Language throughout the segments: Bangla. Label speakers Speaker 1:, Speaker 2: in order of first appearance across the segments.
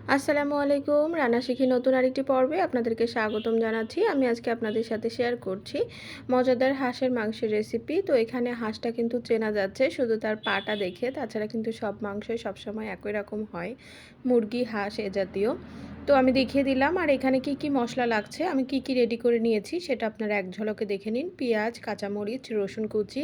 Speaker 1: আসসালামু আলাইকুম। রান্না শিখি নতুন আরেকটি পর্বে আপনাদেরকে স্বাগতম জানাচ্ছি। আমি আজকে আপনাদের সাথে শেয়ার করছি মজাদার হাঁসের মাংসের রেসিপি। তো এখানে হাঁসটা কিন্তু চেনা যাচ্ছে শুধু তার পাটা দেখে, তাছাড়া কিন্তু সব মাংসই সবসময় একই রকম হয়, মুরগি, হাঁস এ জাতীয়। তো আমি দেখিয়ে দিলাম। আর এখানে কি কি মশলা লাগছে, আমি কি কি রেডি করে নিয়েছি সেটা আপনারা এক ঝলকে দেখে নিন। পেঁয়াজ, কাঁচামরিচ, রসুন কুচি,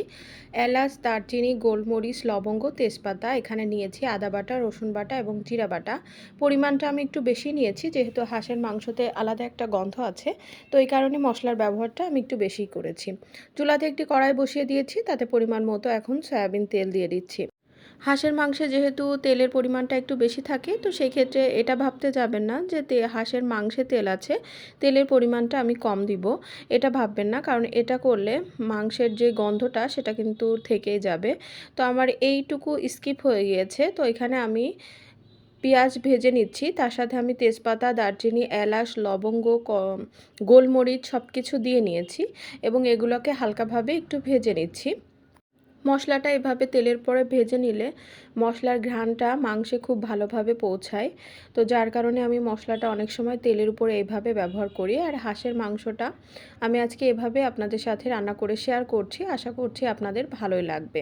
Speaker 1: এলাচ, দারচিনি, গোলমরিচ, লবঙ্গ, তেজপাতা, এখানে নিয়েছি আদা বাটা, রসুন বাটা এবং জিরা বাটা। পরিমাণটা আমি একটু বেশি নিয়েছি, যেহেতু হাঁসের মাংসতে আলাদা একটা গন্ধ আছে, তো এই কারণে মশলার ব্যবহারটা আমি একটু বেশিই করেছি। চুলাতে একটি কড়াই বসিয়ে দিয়েছি, তাতে পরিমাণ মতো এখন সয়াবিন তেল দিয়ে দিচ্ছি। হাঁসের মাংসে যেহেতু তেলের পরিমাণটা একটু বেশি থাকে, তো সেই ক্ষেত্রে এটা ভাবতে যাবেন না যে হাঁসের মাংসে তেল আছে, তেলের পরিমাণটা আমি কম দিব, এটা ভাববেন না, কারণ এটা করলে মাংসের যে গন্ধটা সেটা কিন্তু থেকেই যাবে। তো আমার এইটুকু স্কিপ হয়ে গিয়েছে। তো এখানে আমি পেঁয়াজ ভেজে নিচ্ছি, তার সাথে আমি তেজপাতা, দারচিনি, এলাচ, লবঙ্গ, গোলমরিচ সব কিছু দিয়ে নিয়েছি এবং এগুলোকে হালকাভাবে একটু ভেজে নিচ্ছি। মশলাটা এভাবে তেলের পরে ভেজে নিলে মশলার ঘ্রাণটা মাংসে খুব ভালোভাবে পৌঁছায়। তো যার কারণে আমি মশলাটা অনেক সময় তেলের উপরে এইভাবে ব্যবহার করি। আর হাঁসের মাংসটা আমি আজকে এভাবে আপনাদের সাথে রান্না করে শেয়ার করছি, আশা করছি আপনাদের ভালোই লাগবে।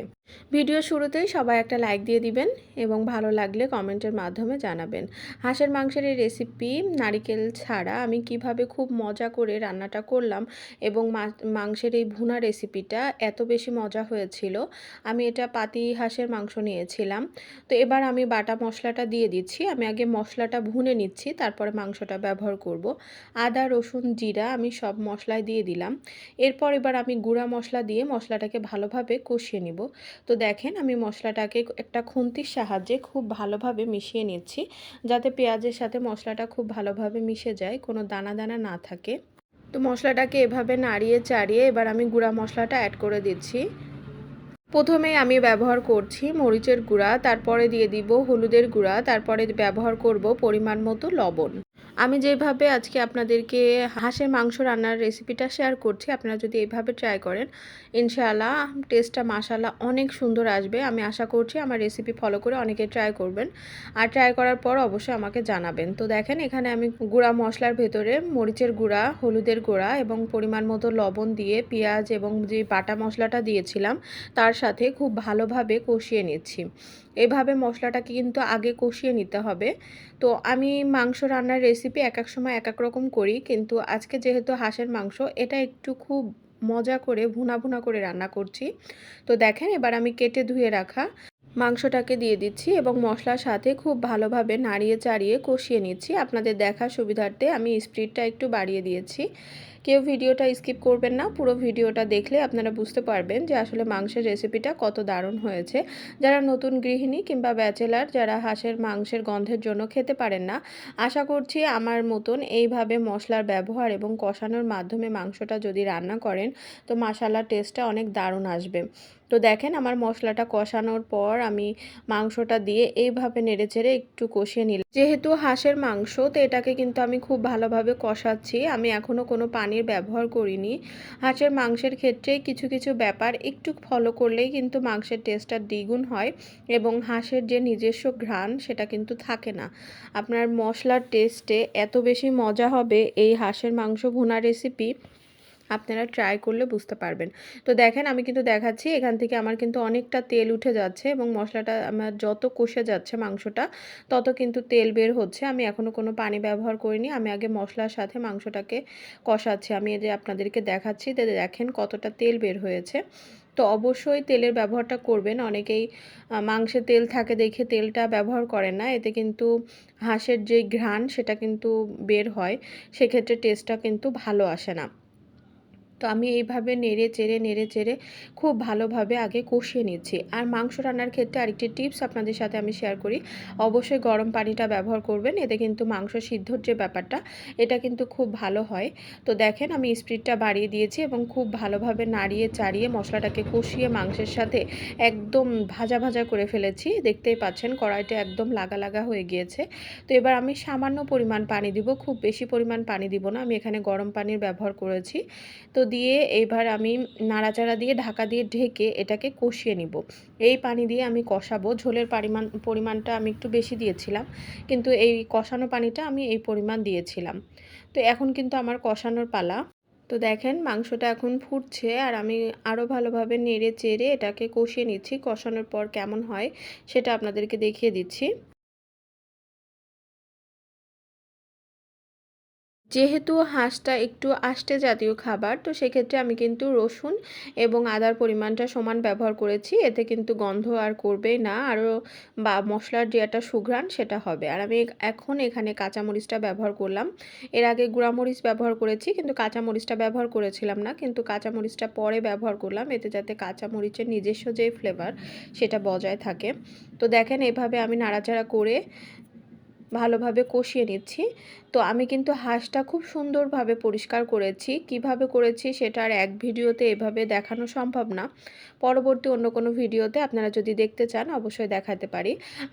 Speaker 1: ভিডিও শুরুতেই সবাই একটা লাইক দিয়ে দিবেন এবং ভালো লাগলে কমেন্টের মাধ্যমে জানাবেন। হাঁসের মাংসের এই রেসিপি নারিকেল ছাড়া আমি কিভাবে খুব মজা করে রান্নাটা করলাম এবং মাংসের এই ভুনা রেসিপিটা এত বেশি মজা হয়েছিল। আমি এটা পাতি হাঁসের মাংস নিয়েছিলাম। তো এবার আমি বাটা মশলাটা দিয়ে দিচ্ছি। আমি আগে মশলাটা ভুনে নিচ্ছি, তারপরে মাংসটা ব্যবহার করব। আদা, রসুন, জিরা আমি সব মশলায় দিয়ে দিলাম। এরপর এবার আমি গুঁড়া মশলা দিয়ে মশলাটাকে ভালোভাবে কষিয়ে নিব। তো দেখেন আমি মশলাটাকে একটা খুন্তির সাহায্যে খুব ভালোভাবে মিশিয়ে নিচ্ছি, যাতে পেঁয়াজের সাথে মশলাটা খুব ভালোভাবে মিশে যায়, কোনো দানা দানা না থাকে। তো মশলাটাকে এভাবে নাড়িয়ে চাড়িয়ে এবার আমি গুঁড়া মশলাটা অ্যাড করে দিচ্ছি। প্রথমেই আমি ব্যবহার করছি মরিচের গুঁড়া, তারপরে দিয়ে দিব হলুদের গুঁড়া, তারপরে ব্যবহার করব পরিমাণ মতো লবণ। আমি যেভাবে আজকে আপনাদেরকে হাঁসের মাংস রান্নার রেসিপিটা শেয়ার করছি, আপনারা যদি এইভাবে ট্রাই করেন, ইনশাআল্লাহ টেস্টটা মাশাআল্লাহ অনেক সুন্দর আসবে। আমি আশা করছি আমার রেসিপি ফলো করে অনেকে ট্রাই করবেন, আর ট্রাই করার পর অবশ্যই আমাকে জানাবেন। তো দেখেন এখানে আমি গুঁড়া মশলার ভেতরে মরিচের গুঁড়া, হলুদের গুঁড়া এবং পরিমাণ মতো লবণ দিয়ে পেঁয়াজ এবং যে বাটা মশলাটা দিয়েছিলাম তার সাথে খুব ভালোভাবে কষিয়ে নিচ্ছি। এভাবে মশলাটাকে কিন্তু আগে কষিয়ে নিতে হবে। তো আমি মাংস রান্নার রেসিপি এক এক সময় এক এক রকম করি, কিন্তু আজকে যেহেতু হাঁসের মাংস, এটা একটু খুব মজা করে ভুনা ভুনা করে রান্না করছি। তো দেখেন এবার আমি কেটে ধুয়ে রাখা মাংসটাকে দিয়ে দিচ্ছি এবং মশলার সাথে খুব ভালোভাবে নাড়িয়ে চাড়িয়ে কষিয়ে নিচ্ছি। আপনাদের দেখার সুবিধার্থে আমি স্পিডটা একটু বাড়িয়ে দিয়েছি। কেউ ভিডিওটা স্কিপ করবেন না, পুরো ভিডিওটা দেখলে আপনারা বুঝতে পারবেন যে আসলে মাংসের রেসিপিটা কত দারুণ হয়েছে। যারা নতুন গৃহিণী কিংবা ব্যাচেলার, যারা হাঁসের মাংসের গন্ধের জন্য খেতে পারেন না, আশা করছি আমার মতন এইভাবে মশলার ব্যবহার এবং কষানোর মাধ্যমে মাংসটা যদি রান্না করেন, তো মাশাআল্লাহ টেস্টটা অনেক দারুণ আসবে। তো দেখেন আমার মশলাটা কষানোর পর আমি মাংসটা দিয়ে এইভাবে নেড়েচেড়ে একটু কষিয়ে নিলাম। যেহেতু হাঁসের মাংস, তো এটাকে কিন্তু আমি খুব ভালোভাবে কষাচ্ছি, আমি এখনও কোনো পানির ব্যবহার করিনি। হাঁসের মাংসের ক্ষেত্রে কিছু কিছু ব্যাপার একটু ফলো করলেই কিন্তু মাংসের টেস্টটা দ্বিগুণ হয় এবং হাঁসের যে নিজস্ব ঘ্রাণ সেটা কিন্তু থাকে না। আপনার মশলার টেস্টে এত বেশি মজা হবে এই হাঁসের মাংস ভুনা রেসিপি, আপনারা ট্রাই করলে বুঝতে পারবেন। তো দেখেন আমি কিন্তু দেখাচ্ছি, এখান থেকে আমার কিন্তু অনেকটা তেল উঠে যাচ্ছে এবং মশলাটা আমার যত কষে যাচ্ছে মাংসটা, তত কিন্তু তেল বের হচ্ছে। আমি এখনও কোনো পানি ব্যবহার করিনি, আমি আগে মশলার সাথে মাংসটাকে কষাচ্ছি। আমি এই যে আপনাদেরকে দেখাচ্ছি, দেখেন কতটা তেল বের হয়েছে। তো অবশ্যই তেলের ব্যবহারটা করবেন। অনেকেই মাংসে তেল থাকে দেখে তেলটা ব্যবহার করেন না, এতে কিন্তু হাঁসের যে ঘ্রাণ সেটা কিন্তু বের হয়, সেক্ষেত্রে টেস্টটা কিন্তু ভালো আসে না। তো আমি এইভাবে নেড়ে চেড়ে খুব ভালোভাবে আগে কষিয়ে নিচ্ছি। আর মাংস রান্নার ক্ষেত্রে আরেকটি টিপস আপনাদের সাথে আমি শেয়ার করি, অবশ্যই গরম পানিটা ব্যবহার করবেন, এতে কিন্তু মাংস সিদ্ধর যে ব্যাপারটা এটা কিন্তু খুব ভালো হয়। তো দেখেন আমি স্পিডটা বাড়িয়ে দিয়েছি এবং খুব ভালোভাবে নাড়িয়ে চাড়িয়ে মশলাটাকে কষিয়ে মাংসের সাথে একদম ভাজা ভাজা করে ফেলেছি। দেখতেই পাচ্ছেন কড়াইটা একদম লাগা লাগা হয়ে গিয়েছে। তো এবার আমি সামান্য পরিমাণ পানি দিব, খুব বেশি পরিমাণ পানি দিব না, আমি এখানে গরম পানির ব্যবহার করেছি। তো দিয়ে এইবার আমি নাড়াচাড়া দিয়ে ঢাকা দিয়ে ঢেকে এটাকে কষিয়ে নিব। এই পানি দিয়ে আমি কষাবো। ঝোলের পরিমাণটা আমি একটু বেশি দিয়েছিলাম, কিন্তু এই কষানো পানিটা আমি এই পরিমাণ দিয়েছিলাম। তো এখন কিন্তু আমার কষানোর পালা। তো দেখেন মাংসটা এখন ফুটছে আর আমি আরও ভালোভাবে নেড়ে চেড়ে এটাকে কষিয়ে নিচ্ছি। কষানোর পর কেমন হয় সেটা আপনাদেরকে দেখিয়ে দিচ্ছি। যেহেতু হাঁসটা একটু আষ্টে জাতীয় খাবার, তো সেক্ষেত্রে আমি কিন্তু রসুন এবং আদার পরিমাণটা সমান ব্যবহার করেছি। এতে কিন্তু গন্ধ আর করবেই না, আরও বা মশলার যে একটা সুঘ্রাণ সেটা হবে। আর আমি এখন এখানে কাঁচামরিচটা ব্যবহার করলাম। এর আগে গুঁড়ামরিচ ব্যবহার করেছি, কিন্তু কাঁচামরিচটা ব্যবহার করেছিলাম না, কিন্তু কাঁচামরিচটা পরে ব্যবহার করলাম, এতে যাতে কাঁচামরিচের নিজস্ব যে ফ্লেভার সেটা বজায় থাকে। তো দেখেন এভাবে আমি নাড়াচাড়া করে ভালোভাবে কষিয়ে নিচ্ছি। তো আমি কিন্তু হাঁসটা খুব সুন্দরভাবে পরিষ্কার করেছি। কিভাবে করেছি সেটা আর এক ভিডিওতে এভাবে দেখানো সম্ভব না। পরবর্তী অন্য কোনো ভিডিওতে আপনারা যদি দেখতে চান অবশ্যই দেখাতে পারি।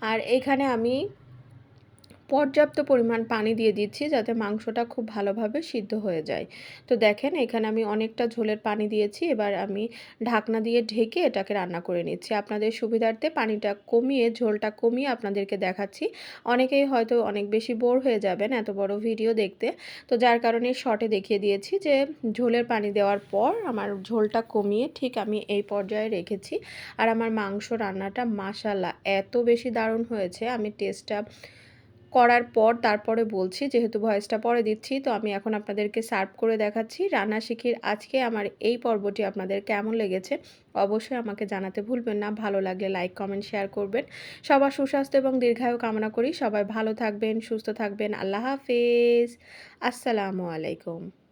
Speaker 1: আর এখানে আমি পর্যাপ্ত পরিমাণ পানি দিয়ে দিচ্ছি যাতে মাংসটা খুব ভালোভাবে সিদ্ধ হয়ে যায়। তো দেখেন এখানে আমি অনেকটা ঝোলের পানি দিয়েছি। এবার আমি ঢাকনা দিয়ে ঢেকে এটাকে রান্না করে নিচ্ছি। আপনাদের সুবিধার্থে পানিটা কমিয়ে, ঝোলটা কমিয়ে আপনাদেরকে দেখাচ্ছি। অনেকেই হয়তো অনেক বেশি বোর হয়ে যাবেন এত বড় ভিডিও দেখতে। তো যার কারণে শর্টে দেখিয়ে দিয়েছি যে ঝোলের পানি দেওয়ার পর আমার ঝোলটা কমিয়ে ঠিক আমি এই পর্যায়ে রেখেছি। আর আমার মাংস রান্নাটা মাশাআল্লাহ এত বেশি দারুণ হয়েছে, আমি টেস্টটা করার পর তারপরে বলছি, যেহেতু ভয়েসটা পরে দিচ্ছি। তো আমি এখন আপনাদেরকে সার্ভ করে দেখাচ্ছি। রান্না শিখির আজকে আমার এই পর্বটি আপনাদের কেমন লেগেছে অবশ্যই আমাকে জানাতে ভুলবেন না। ভালো লাগলে লাইক, কমেন্ট, শেয়ার করবেন। সবার সুস্বাস্থ্য এবং দীর্ঘায়ু কামনা করি। সবাই ভালো থাকবেন, সুস্থ থাকবেন। আল্লাহ হাফেজ। আসসালামু আলাইকুম।